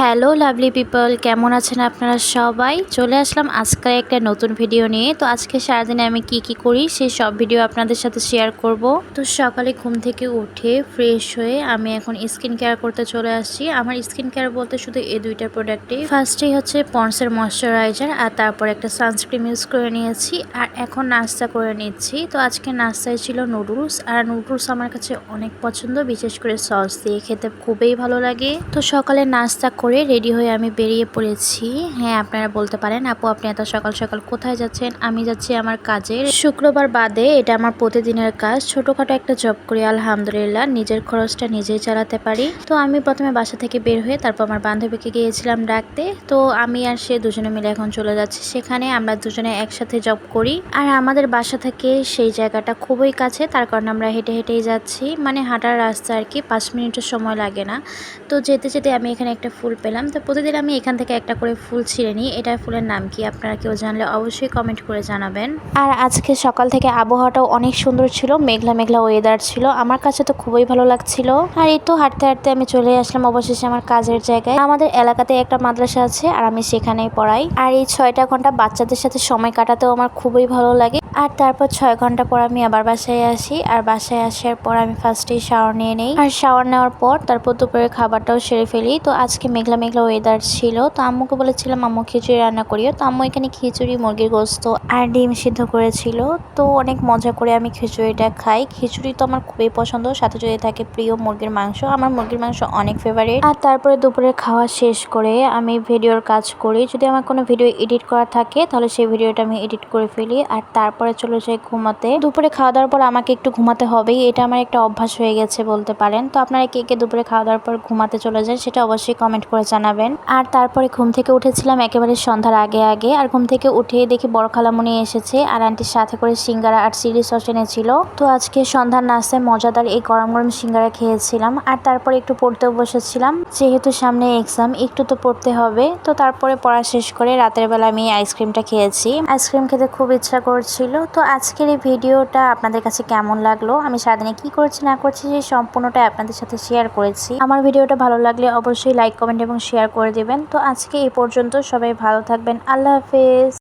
Hello lovely people, কেমন আছেন আপনারা সবাই? চলে আসলাম আজকে একটা নতুন ভিডিও নিয়ে। তো আজকে সারাদিনে আমি কি করি সেই সব ভিডিও আপনাদের সাথে শেয়ার করব। তো সকালে ঘুম থেকে উঠে ফ্রেশ হয়ে আমি এখন স্কিন কেয়ার করতে চলে আসছি। আমার স্কিন কেয়ার বলতে শুধু এই দুইটা প্রোডাক্টই। ফার্স্টেই হচ্ছে পন্ডসের ময়শ্চারাইজার আর তারপর একটা সানস্ক্রিন ইউজ করে নিয়েছি। আর এখন নাস্তা করে নিচ্ছি। তো আজকে নাস্তায় ছিল নুডলস। আর নুডলস আমার কাছে অনেক পছন্দ, বিশেষ করে সস দিয়ে খেতে খুবই ভালো লাগে। তো সকালে নাস্তা করে রেডি হয়ে আমি বেরিয়ে পড়েছি। হ্যাঁ, আপনারা বলতে পারেন আপু আপনি এত সকাল সকাল কোথায় যাচ্ছেন? আমি যাচ্ছি আমার কাজে। শুক্রবার বাদে এটা আমার প্রতিদিনের কাজ। ছোটখাটো একটা জব করি, আলহামদুলিল্লাহ নিজের খরচটা নিজেই চালাতে পারি। তো আমি প্রথমে বাসা থেকে বের হয়ে তারপর আমার বান্ধবীকে গিয়েছিলাম ডাকতে। তো আমি আর সে দুজনে মিলে এখন চলে যাচ্ছি সেখানে। আমরা দুজনে একসাথে জব করি। আর আমাদের বাসা থেকে সেই জায়গাটা খুবই কাছে, তার কারণে আমরা হেঁটে হেঁটেই যাচ্ছি। মানে হাঁটার রাস্তা আর কি, 5 মিনিটের সময় লাগে না। তো যেতে যেতে আমি এখানে একটা ফুল পেলাম। তো প্রতিদিন আমি এখান থেকে একটা করে ফুল ছিঁড়ে নিই। এটা ফুলের নাম কি আপনারা কেউ জানলে অবশ্যই কমেন্ট করে জানাবেন। আর আজকে সকাল থেকে আবহাওয়াটাও অনেক সুন্দর ছিল, মেঘলা মেঘলা ওয়েদার ছিল। আমার কাছে তো খুবই ভালো লাগছিল। আর এই তো হাঁটতে হাঁটতে আমি চলে আসলাম অবশেষে আমার কাজের জায়গায়। আমাদের এলাকাতে একটা মাদ্রাসা আছে আর আমি সেখানেই পড়াই। আর এই 6টা ঘন্টা বাচ্চাদের সাথে সময় কাটাতেও আমার খুবই ভালো লাগে। আর তারপর 6 ঘন্টা পর আমি আবার বাসায় আসি। আর বাসায় আসার পর আমি ফার্স্টেই শাওয়ার নিয়ে নেই। আর শাওয়ার নেওয়ার পর তারপর দুপুরের খাবারটাও সেরে ফেলি। তো আজকে মেঘলা মেঘলা ওয়েদার ছিল। তো আম্মুকে বলেছিলাম আম্মু খিচুড়ি রান্না করিও। তো আম্মু এখানে খিচুড়ি, মুরগির গোস্ত আর ডিম সিদ্ধ করেছিল। তো অনেক মজা করে আমি খিচুড়িটা খাই। খিচুড়ি তো আমার খুবই পছন্দ, সাথে যদি থাকে প্রিয় মুরগির মাংস। আমার মুরগির মাংস অনেক ফেভারিট। আর তারপরে দুপুরের খাওয়া শেষ করে আমি ভিডিওর কাজ করি। যদি আমার কোনো ভিডিও এডিট করা থাকে তাহলে সেই ভিডিওটা আমি এডিট করে ফেলি। আর তারপরে চলে যাই ঘুমাতে। দুপুরে খাওয়া দাওয়ার পর আমাকে একটু ঘুমাতে হবেই, এটা আমার একটা অভ্যাস হয়ে গেছে বলতে পারেন। তো আপনারা কে কে দুপুরে খাওয়া দাওয়ার পর ঘুমাতে চলে যান সেটা অবশ্যই কমেন্ট করে জানাবেন। আর তারপরে ঘুম থেকে উঠেছিলাম একেবারে সন্ধ্যার আগে আগে। আর ঘুম থেকে উঠে দেখি বড় খালামণি এসেছে আর আন্টির সাথে করে সিঙ্গারা আর চিলি সস এনেছিল। তো আজকে সন্ধ্যার নাস্তায় মজাদার এই গরম গরম সিঙ্গারা খেয়েছিলাম। আর তারপরে একটু পড়তেও বসেছিলাম, যেহেতু সামনে এক্সাম একটু তো পড়তে হবে। তো তারপরে পড়া শেষ করে রাতের বেলা আমি আইসক্রিমটা খেয়েছি। আইসক্রিম খেতে খুব ইচ্ছা করছিল। তো আজকের এই ভিডিওটা আপনাদের কাছে কেমন লাগলো? আমি সারাদিনে কি করছি না করছি সেই সম্পূর্ণটা আপনাদের সাথে শেয়ার করেছি। আমার ভিডিওটা ভালো লাগলে অবশ্যই লাইক, কমেন্ট এবং শেয়ার করে দিবেন। তো আজকে এই পর্যন্ত, সবাই ভালো থাকবেন। আল্লাহ হাফেজ।